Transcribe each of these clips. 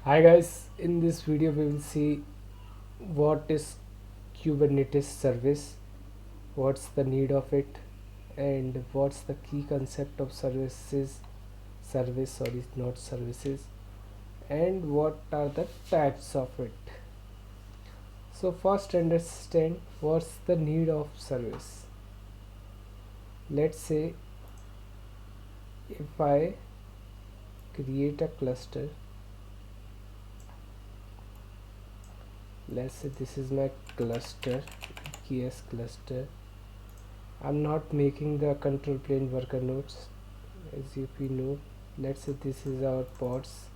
Hi guys, in this video we will see what is Kubernetes service, what's the need of it, and what's the key concept of not services, and what are the types of it. So first understand what's the need of service. Let's say if I create a cluster, let's say this is my cluster, EKS cluster. I'm not making the control plane worker nodes as if we know. Let's say this is our pods,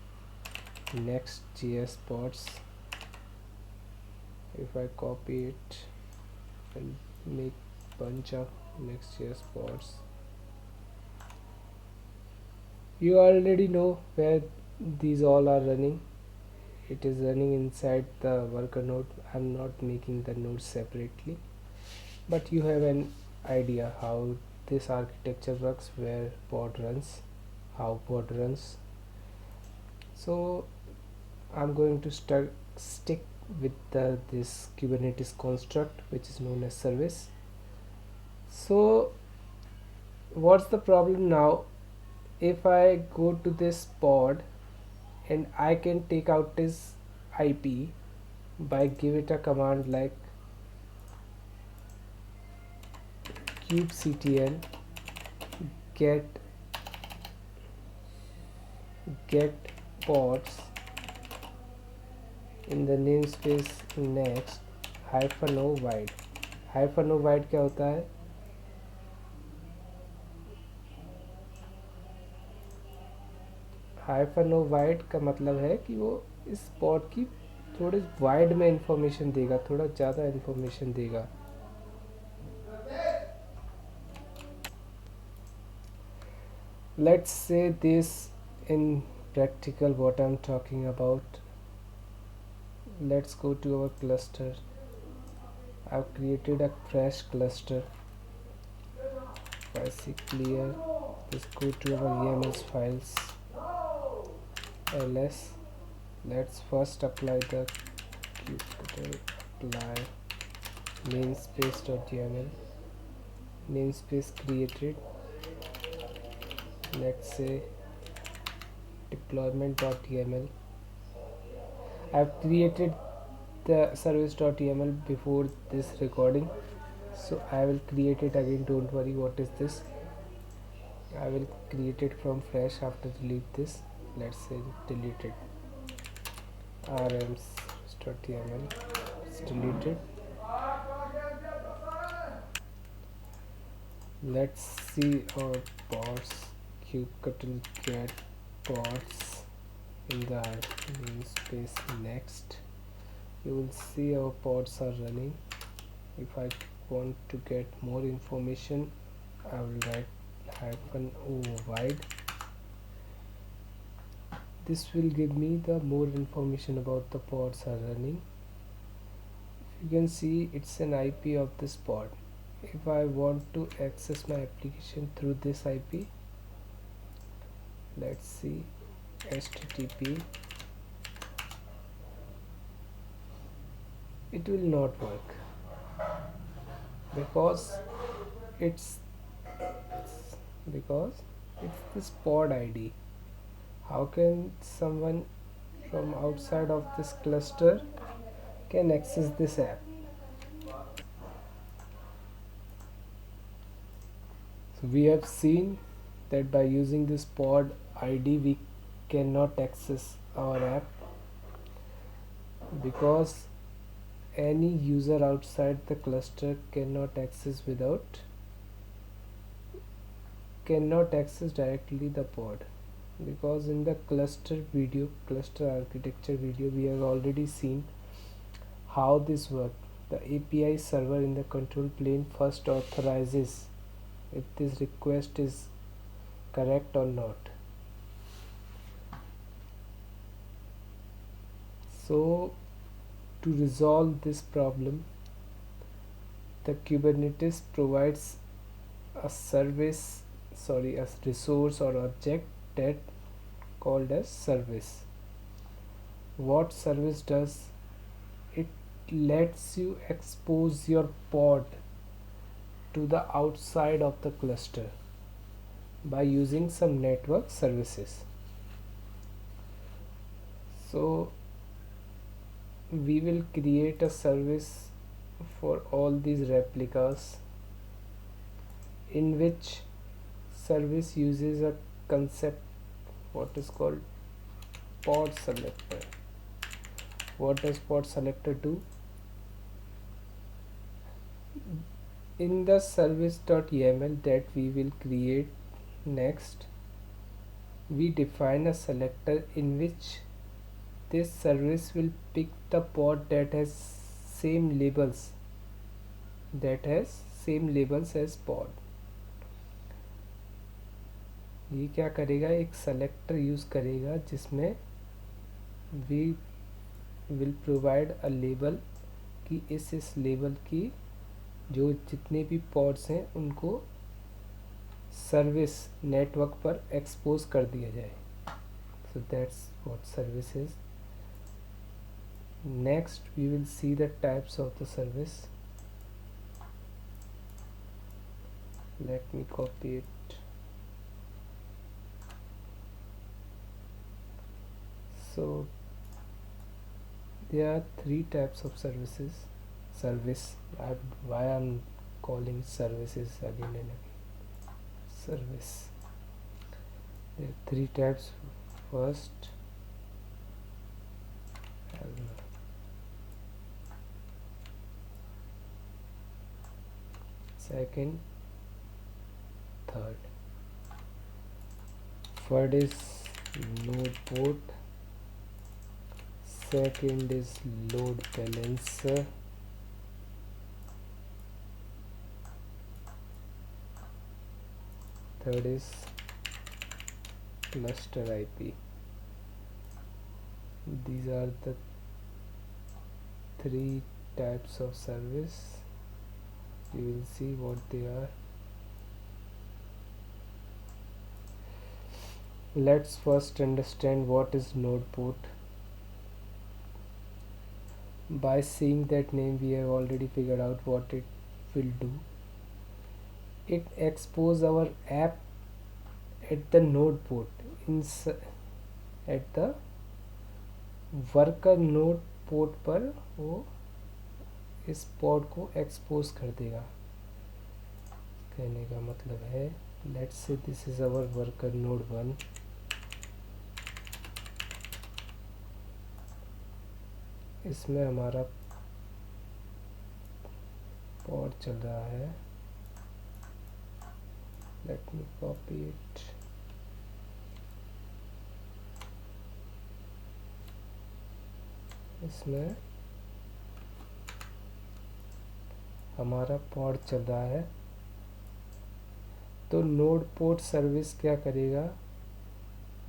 Next.js pods. If I copy it and make bunch of Next.js pods, you already know where these all are running. It is running inside the worker node. I'm not making the nodes separately, but you have an idea how this architecture works, where pod runs, how pod runs. So I'm going to stick with this Kubernetes construct, which is known as service. So what's the problem now? If I go to this pod and I can take out this IP by give it a command like kubectl get pods in the namespace next -o wide. -o wide क्या होता है? -o wide का मतलब है कि वो इस pod की थोड़े वाइड में इंफॉर्मेशन देगा, थोड़ा ज़्यादा इंफॉर्मेशन देगा. Let's say this in practical what I'm talking about. Let's go to our cluster. I've created a fresh cluster. If I say clear, just go to our YAML files, ls. Let's first apply the kubectl apply namespace.yaml. Namespace created. Let's say deployment.yaml. I've created the service.yaml before this recording, so I will create it again. Don't worry. What is this? I will create it from fresh after delete this. Let's say delete it. rms.yaml. It's deleted. Let's see our pods. Kubectl get pods in the namespace next. You will see our pods are running. If I want to get more information, I will write -o wide. This will give me the more information about the pods are running. You can see it's an IP of this pod. If I want to access my application through this IP, let's see HTTP, it will not work because it's because it's this pod ID. How can someone from outside of this cluster can access this app? So we have seen that by using this pod ID we cannot access our app because any user outside the cluster cannot access directly the pod, because in the cluster architecture video, we have already seen how this works. The API server in the control plane first authorizes if this request is correct or not. So to resolve this problem, the Kubernetes provides a resource or object that called as service. what service does, it lets you expose your pod to the outside of the cluster by using some network services. So we will create a service for all these replicas, in which service uses a concept what is called pod selector. What does pod selector do? In the service.yaml that we will create next, we define a selector in which this service will pick the pod that has same labels as pod. ये क्या करेगा, एक selector use करेगा जिसमें we will provide a label कि इस label की जो जितने भी पॉड्स हैं उनको सर्विस नेटवर्क पर एक्सपोज कर दिया जाए. So that's what service is. Next we will see the types of the service. Let me copy it. So there are three types of service. Why I'm calling services again and again. Service. There are three types. First, second, third. First is node port. Second is load balancer. Third is cluster IP. These are the three types of service. You will see what they are. Let's first understand what is node port. By seeing that name we have already figured out what it will do. It exposes our app at the node port at the worker node port पर वो इस pod को expose कर देगा. कहने का मतलब है, let's say this is our worker node 1. इसमें हमारा पॉड चल रहा है. Let me copy it. इसमें हमारा पॉड चल रहा है. तो नोड पोर्ट सर्विस क्या करेगा,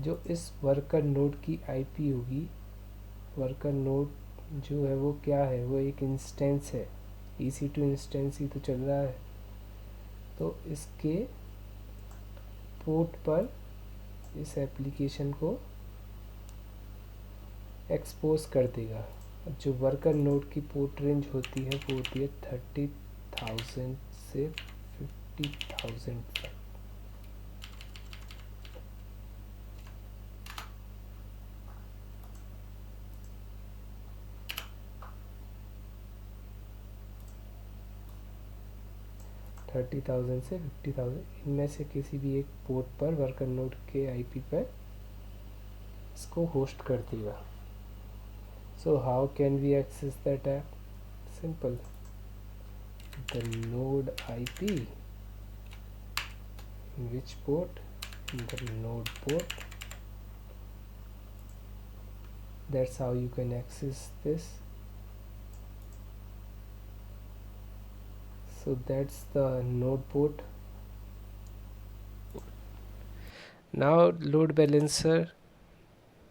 जो इस वर्कर नोड की आईपी होगी. वर्कर नोड जो है वो क्या है, वो एक इंस्टेंस है. EC2 इंस्टेंस ही तो चल रहा है. तो इसके पोर्ट पर इस एप्लीकेशन को एक्सपोज कर देगा. जो वर्कर नोड की पोर्ट रेंज होती है वो होती है 30,000 से 50,000 तक. 30,000 से 50,000 इनमें से किसी भी एक पोर्ट पर वर्कर नोड के आईपी पर इसको होस्ट कर देगा. So how can we access that app? Simple. The node IP. In which port? In the node port. That's how you can access this. So that's the node port. Now load balancer,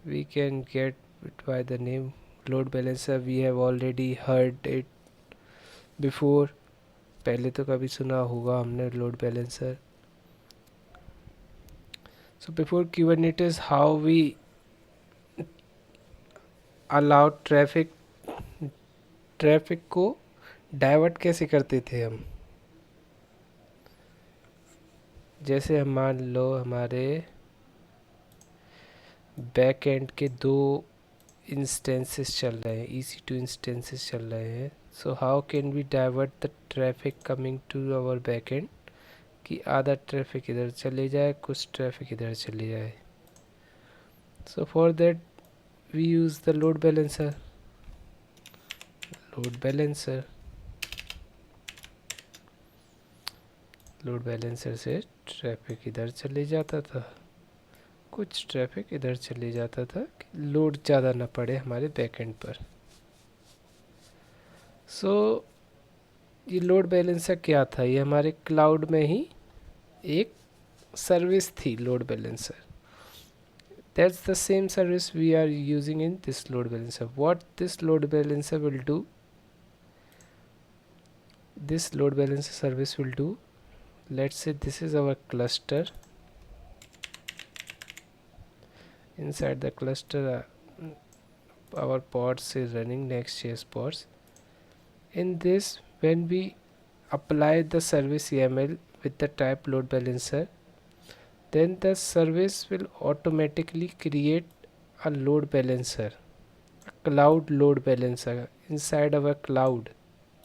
we can get it by the name load balancer. We have already heard it before. पहले तो कभी सुना होगा हमने load balancer. So before Kubernetes, allow traffic को divert कैसे करते थे हम। जैसे हम मान लो हमारे बैक एंड के दो इंस्टेंसेस चल रहे हैं, EC2 इंस्टेंसेस चल रहे हैं। So how can we divert the traffic coming to our back end, कि आधा ट्रैफिक इधर चले जाए, कुछ ट्रैफिक इधर चले जाए। So for that we use the load balancer. Load balancer से ट्रैफिक इधर चले जाता था, कुछ ट्रैफिक इधर चले जाता था, लोड ज़्यादा ना पड़े हमारे बैकएंड पर। सो ये लोड बैलेंसर क्या था, ये हमारे क्लाउड में ही एक सर्विस थी, load balancer. That's the same service we are using in this load balancer. What this load balancer will do, this load balancer service will do, let's say this is our cluster. Inside the cluster our pods is running Next.js pods. In this, when we apply the service YAML with the type load balancer, then the service will automatically create a load balancer, a cloud load balancer inside our cloud.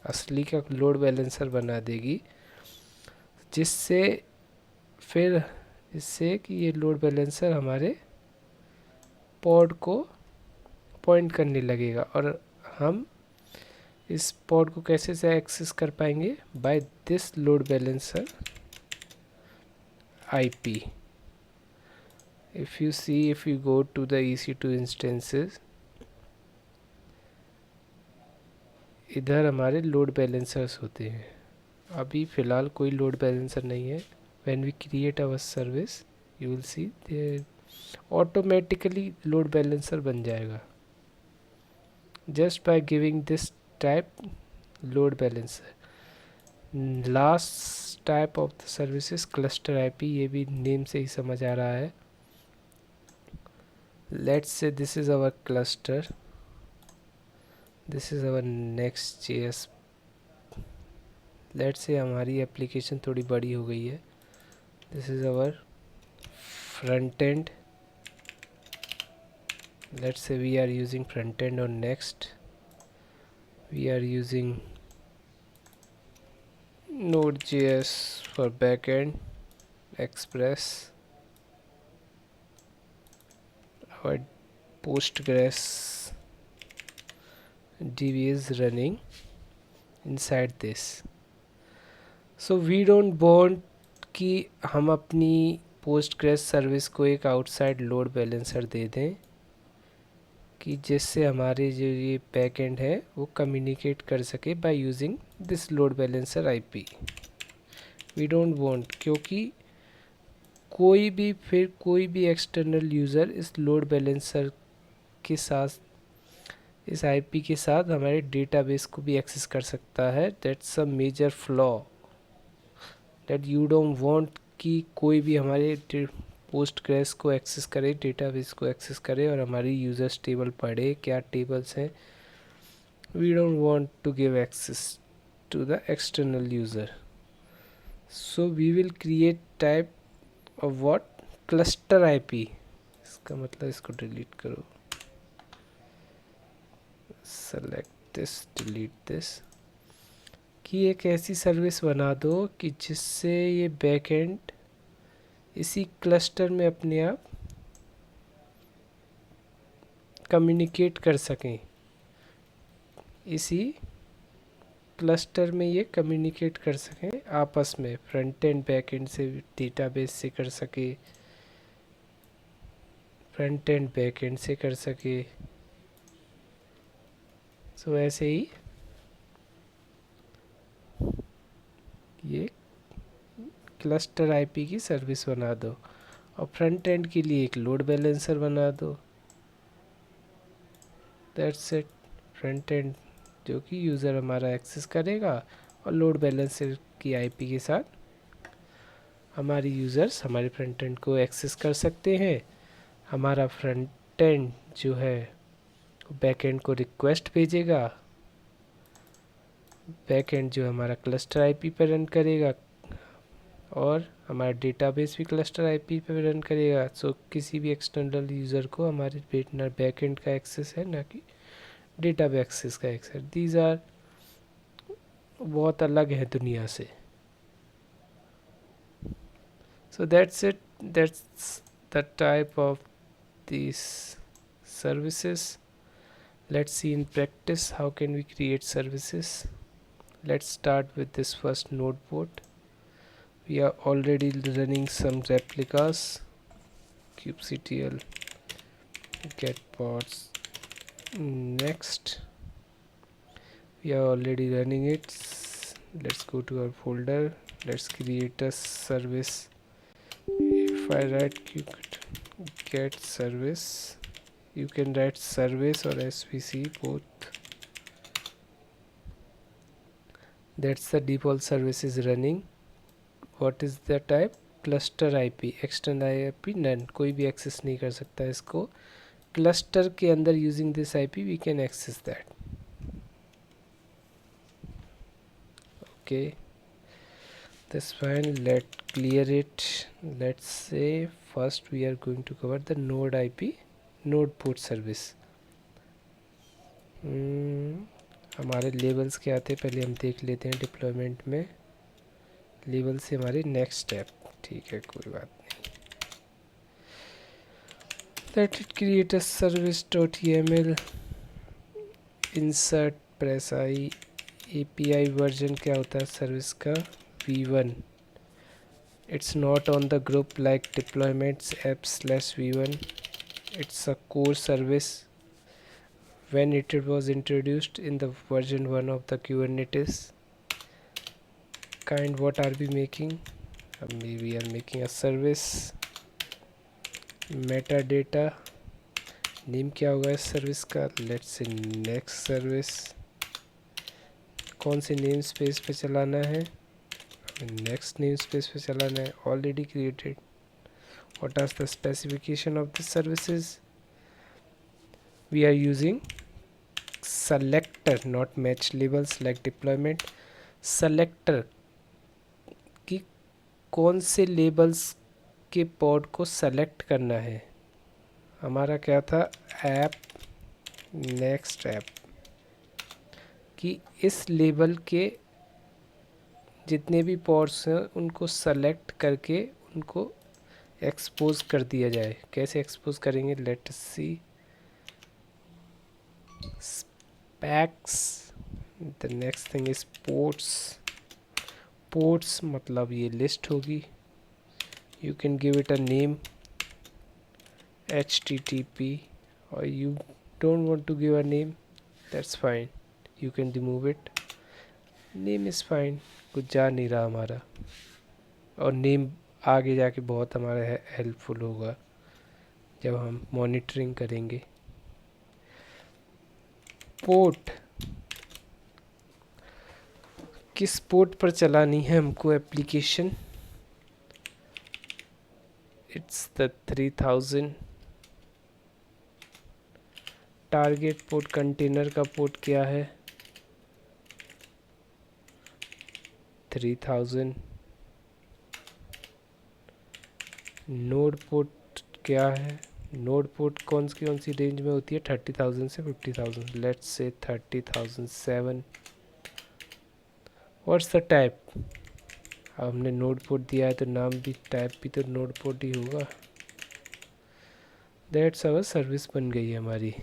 असली का load balancer बना देगी, जिससे फिर इससे कि ये load balancer हमारे पॉड को पॉइंट करने लगेगा, और हम इस पॉड को कैसे से एक्सेस कर पाएंगे, by this load balancer IP. If you go to the EC2 instances, इधर हमारे लोड बैलेंसर्स होते हैं। अभी फ़िलहाल कोई लोड बैलेंसर नहीं है। When we create our service, you will see automatically load balancer बन जाएगा, just by giving this type load balancer. Last type of the service is cluster IP. ये भी नेम से ही समझ आ रहा है। Let's say this is our cluster, this is our Next.js. Let's say हमारी application थोड़ी बड़ी हो गई है। This is our front end. Let's say we are using front end on Next. We are using Node.js for backend, Express. Our Postgres DB is running inside this. So we don't want कि हम अपनी Postgres service को एक outside load balancer दे दें, कि जिससे हमारे जो ये बैकएंड है वो कम्युनिकेट कर सके by using this load balancer IP. We don't want, क्योंकि कोई भी एक्सटर्नल यूज़र इस लोड बैलेंसर के साथ, इस IP के साथ हमारे डेटाबेस को भी एक्सेस कर सकता है. That's a major flaw that you don't want कि कोई भी हमारे पोस्टग्रेस को एक्सेस करे, डेटाबेस को एक्सेस करे और हमारी यूज़र्स टेबल पढ़े क्या टेबल्स हैं. We don't want to give access to the external user. So we will create type of what, cluster IP. इसका मतलब इसको डिलीट करो, सेलेक्ट दिस, डिलीट दिस, कि एक ऐसी सर्विस बना दो कि जिससे ये बैकएंड इसी क्लस्टर में अपने आप कम्युनिकेट कर सकें, इसी क्लस्टर में ये कम्युनिकेट कर सकें आपस में, फ्रंट एंड बैक एंड से, डेटाबेस से कर सके, फ्रंट एंड बैक एंड से कर सके. सो ऐसे ही ये क्लस्टर IP की सर्विस बना दो और फ्रंट एंड के लिए एक लोड बैलेंसर बना दो. That's it. फ्रंट एंड जो कि यूज़र हमारा एक्सेस करेगा और लोड बैलेंसर की IP के साथ हमारी यूज़र्स हमारे फ्रंट एंड को एक्सेस कर सकते हैं. हमारा फ्रंट एंड जो है बैकएंड को रिक्वेस्ट भेजेगा, बैकएंड जो हमारा क्लस्टर आईपी पर रन करेगा और हमारा डेटाबेस भी क्लस्टर आईपी पे रन करेगा। सो किसी भी एक्सटर्नल यूज़र को हमारे बैकएंड का एक्सेस है, ना कि डेटाबेस एक्सेस का एक्सेस। दीज आर बहुत अलग है दुनिया से। So that's it, that's the type of these services. Let's see in practice how can we create services. Let's start with this first node port. We are already running some replicas, kubectl get pods. Next, we are already running it. Let's go to our folder. Let's create a service. If I write get service, you can write service or svc both. That's the default service is running. What is the type? Cluster IP, external IP none, कोई भी access नहीं कर सकता है इसको। Cluster के अंदर using this IP we can access that. Okay, that's fine. Let clear it. Let's say first we are going to cover the node IP, node port service. हमारे लेबल्स क्या आते हैं पहले हम देख लेते हैं। डिप्लॉयमेंट में लेबल से हमारे नेक्स्ट स्टेप, ठीक है कोई बात नहीं। Let it create a service.yml, insert press I, API version क्या होता है सर्विस का, v1. It's not on the group like deployments app/v1. It's a core service. When it was introduced in the version 1 of the Kubernetes, kind what are we making? Maybe we are making a service. Metadata, name क्या होगा इस service का, let's say next service. कौन से name space पे चलाना है, next name space पे चलाना है, already created. What are the specification of this services? We are using selector not match labels like deployment. Selector कि कौन से लेबल्स के पॉड को सेलेक्ट करना है। हमारा क्या था, ऐप नेक्स्ट ऐप, कि इस लेबल के जितने भी पॉड्स हैं उनको सेलेक्ट करके उनको एक्सपोज कर दिया जाए। कैसे एक्सपोज करेंगे, let us see. Specs, the next thing is ports. Ports मतलब ये लिस्ट होगी। You can give it a name HTTP, or you don't want to give a name, that's fine, you can remove it. Name is fine, कुछ जा नहीं रहा हमारा, और name आगे जाके बहुत हमारा हेल्पफुल होगा जब हम मॉनिटरिंग करेंगे। पोर्ट, किस पोर्ट पर चलानी है हमको application, it's the 3000। Target port, container का पोर्ट क्या है, 3000। नोड पोर्ट क्या है, नोड पोर्ट कौन सी रेंज में होती है, 30,000 से 50,000। Let's say 30,007। What's the type, हमने नोड पोर्ट दिया है तो नाम भी टाइप भी तो नोड पोर्ट ही होगा। दैट्स आवर सर्विस बन गई है हमारी।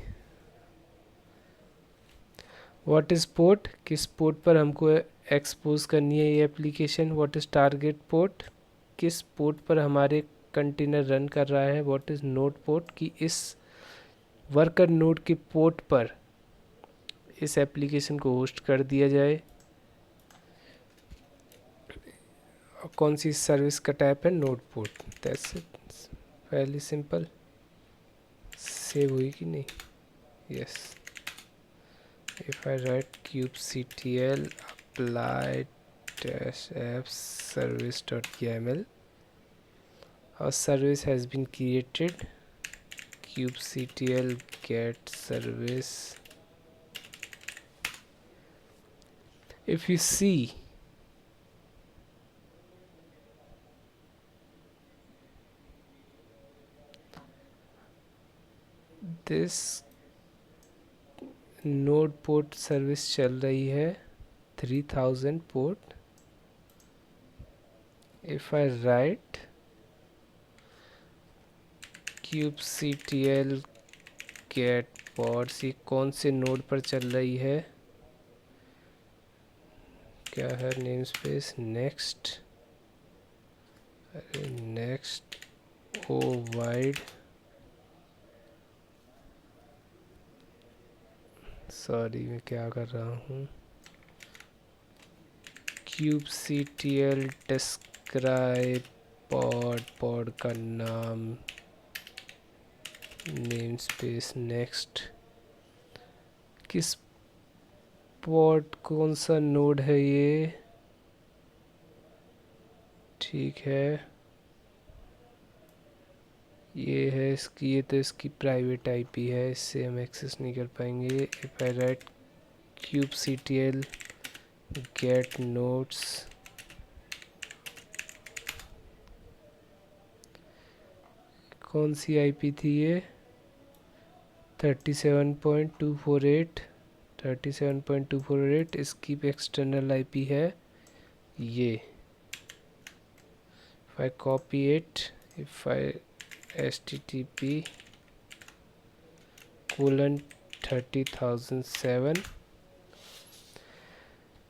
व्हाट इज़ पोर्ट, किस पोर्ट पर हमको एक्सपोज करनी है ये application. What is target port, किस पोर्ट पर हमारे कंटेनर रन कर रहा है। व्हाट इज़ नोड पोर्ट, कि इस वर्कर नोड के पोर्ट पर इस एप्लीकेशन को होस्ट कर दिया जाए। और कौन सी सर्विस का टाइप है, node port. That's it, fairly simple. Save हुई कि नहीं, yes. if I write kubectl apply -app service.yml, our service has been created, kubectl get service. If you see, this node port service चल रही है 3000 port. If I write kubectl get pods, ये कौन से node पर चल रही है, क्या है नेम स्पेस नेक्स्ट, अरे नेक्स्ट ओ वाइड, सॉरी मैं क्या कर रहा हूँ, kubectl डिस्क्राइब पॉड का नाम नेम स्पेस नेक्स्ट. किस पॉड, कौन सा नोड है ये, ठीक है ये है इसकी, ये तो इसकी प्राइवेट आईपी है, इससे हम एक्सेस नहीं कर पाएंगे. If I right kubectl get nodes, कौन सी आईपी थी ये, 37.248, इसकी एक्सटर्नल आईपी है ये. if I copy it, if I http://30,007,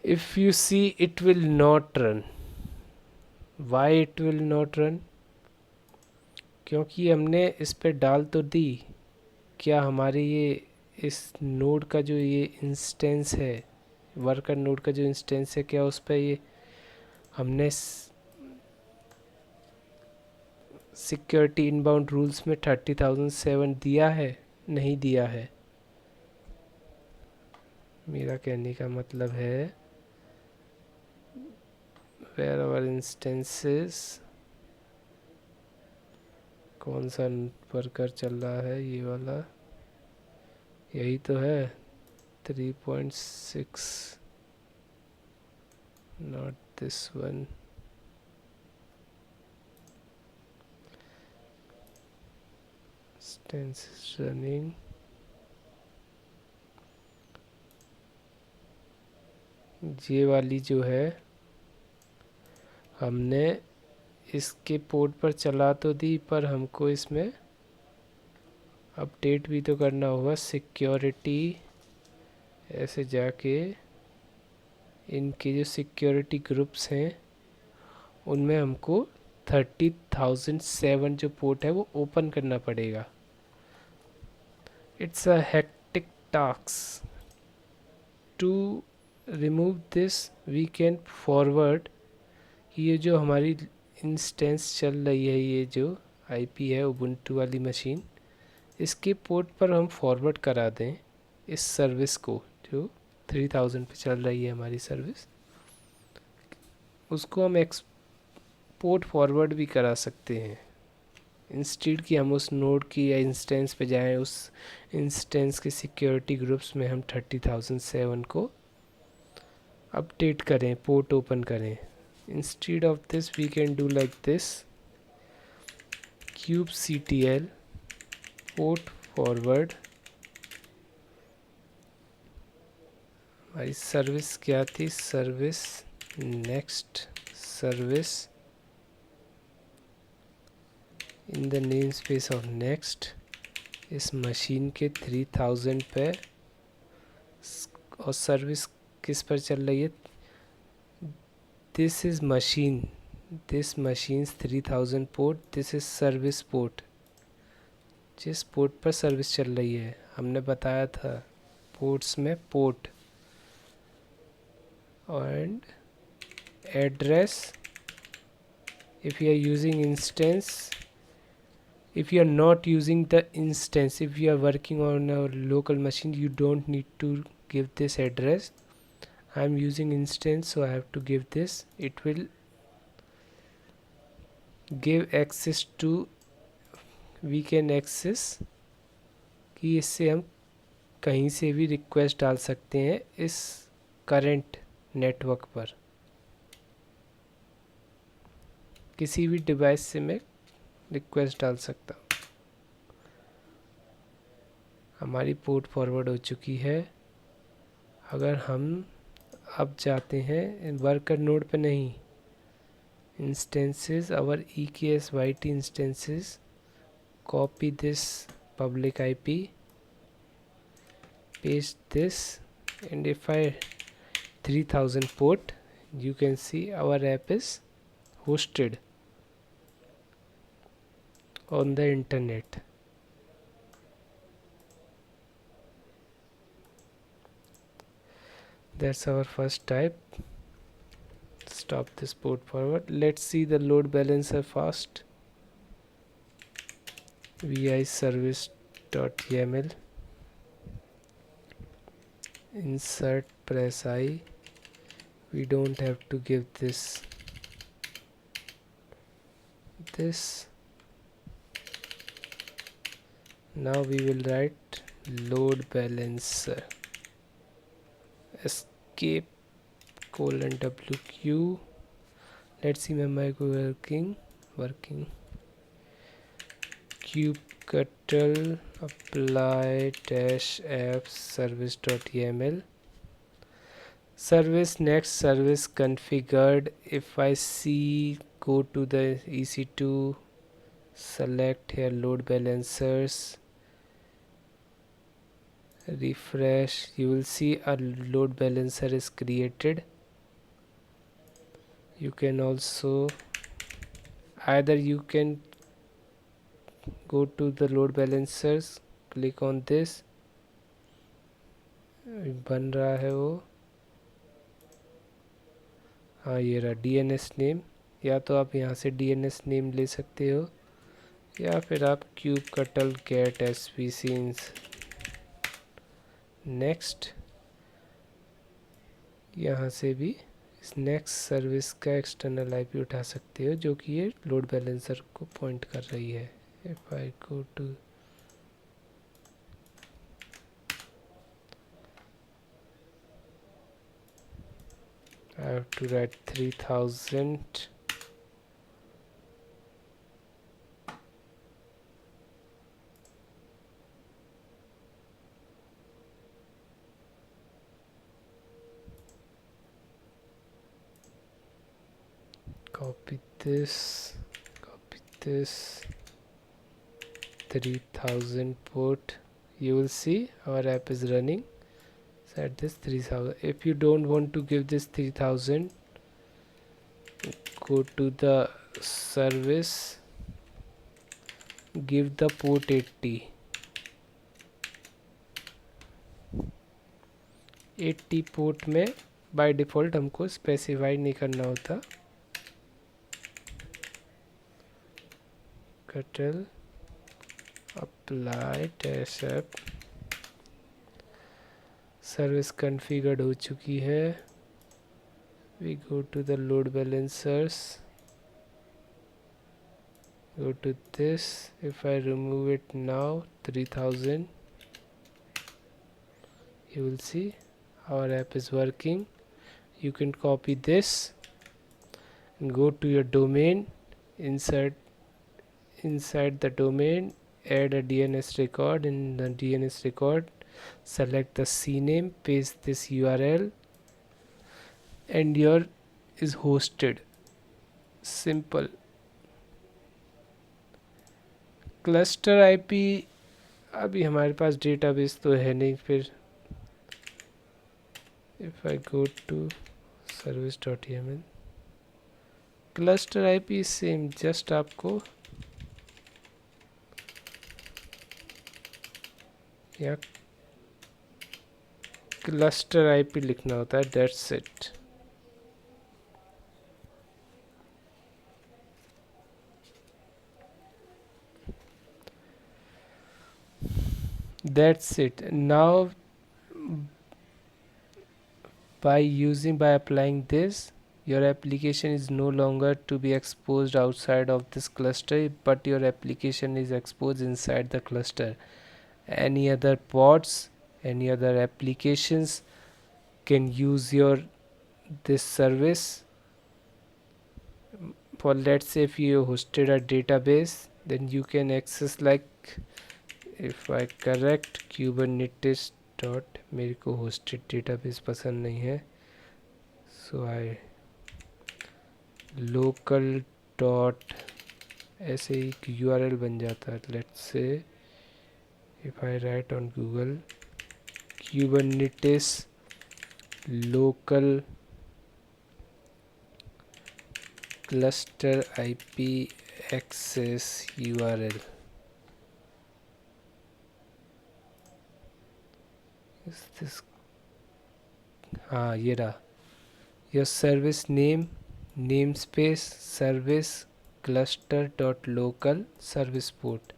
if you see it will not run. why it will not run? क्योंकि हमने इस पे डाल तो दी, क्या हमारे ये इस नोड का जो ये इंस्टेंस है, वर्कर नोड का जो इंस्टेंस है, क्या उस पर ये हमने सिक्योरिटी इनबाउंड रूल्स में 30,007 दिया है, नहीं दिया है. मेरा कहने का मतलब है वेयर आवर इंस्टेंसेस, कौन सा वर्कर चल रहा है, ये वाला, यही तो है 3.6, not this one. Instance running, ये वाली जो है हमने इसके पोर्ट पर चला तो दी, पर हमको इसमें अपडेट भी तो करना होगा. सिक्योरिटी, ऐसे जाके इनके जो सिक्योरिटी ग्रुप्स हैं उनमें हमको 30,007 जो पोर्ट है वो ओपन करना पड़ेगा. It's a hectic task. To remove this we can forward, ये जो हमारी इंस्टेंस चल रही है, ये जो आईपी है उबुंटू वाली मशीन, इसके पोर्ट पर हम फॉरवर्ड करा दें इस सर्विस को, जो 3000 पे चल रही है हमारी सर्विस, उसको हम एक्सपोर्ट फॉरवर्ड भी करा सकते हैं. इंस्टेड कि हम उस नोड की या इंस्टेंस पे जाएं, उस इंस्टेंस के सिक्योरिटी ग्रुप्स में हम 30,007 को अपडेट करें, पोर्ट ओपन करें. Instead of this we can do like this, kubectl port forward. हमारी सर्विस क्या थी, service next service in the name space of next, इस मशीन के 3000 पे, और सर्विस किस पर चल रही है, this is machine, this machine's 3000 port, this is service port, जिस पोर्ट पर सर्विस चल रही है. हमने बताया था पोर्ट्स में port and address. if you are using instance, if you are not using the instance, if you are working on a local machine, you don't need to give this address. I am using instance, so I have to give this. It will give access to, we can access कि इससे हम कहीं से भी request डाल सकते हैं इस करंट नेटवर्क पर, किसी भी डिवाइस से मैं रिक्वेस्ट डाल सकता हूँ। हमारी पोर्ट फॉरवर्ड हो चुकी है। अगर हम अब जाते हैं वर्कर नोड पे, नहीं, instances, our EKSYT instances, copy this public IP, paste this, and if I 3000 port, you can see our app is hosted on the internet. That's our first type. Stop this port forward. Let's see the load balancer fast. vi service.yaml, insert press I. We don't have to give this. Now we will write load balancer, escape :wq. Let's see my mic working. kubectl apply -f service.yaml, service next service configured. If I see, go to the EC2, select here load balancers, refresh, you will see a load balancer is created. You can also, either you can go to the load balancers, click on this, बन रहा है वो, हाँ ये रहा DNS name. या तो आप यहाँ से DNS नेम ले सकते हो, या फिर आप kubectl get svc नेक्स्ट, यहाँ से भी इस नेक्स्ट सर्विस का एक्सटर्नल IP उठा सकते हो, जो कि ये लोड बैलेंसर को पॉइंट कर रही है। If I go to I have to write 3000, copy this, 3000 port. You will see our app is running. Set this 3000. If you don't want to give this 3000, go to the service, give the port 80 port में by default हमको specify नहीं करना होता। कटल apply -f, service configured हो चुकी है। we go to the load balancers, go to this, if I remove it now 3000, you will see our app is working. You can copy this and go to your domain, inside the domain, add a DNS record. In the DNS record, select the CNAME, paste this URL, and your is hosted. Simple. Cluster IP अभी हमारे पास database तो है नहीं, फिर if I go to service.yaml, cluster IP same, just आपको या cluster IP लिखना होता है, that's it. That's it. Now by applying this, your application is no longer to be exposed outside of this cluster, but your application is exposed inside the cluster. any other pods, any other applications can use your this service. For let's say if you hosted a database, then you can access, like if I correct kubernetes dot, मेरे को hosted database पसंद नहीं है, so I local dot, ऐसे एक URL बन जाता है. let's say if I write on Google kubernetes local cluster IP access URL. Is this, हाँ ये रहा. your service name namespace service cluster dot local service port.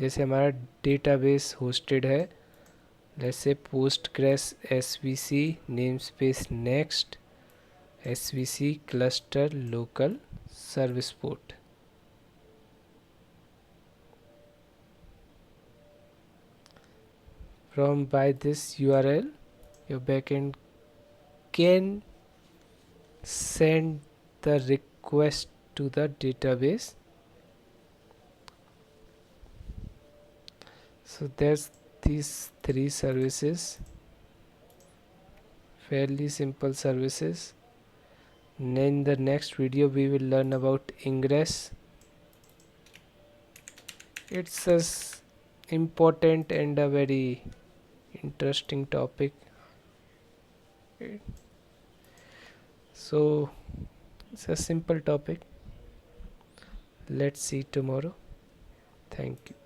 जैसे हमारा डेटाबेस होस्टेड है, let's say postgres svc namespace next svc cluster local service port. From by this URL your backend can send the request to the database. So there's these three services, fairly simple services. In the next video we will learn about ingress. It's a important and a very interesting topic. So it's a simple topic. Let's see tomorrow. Thank you.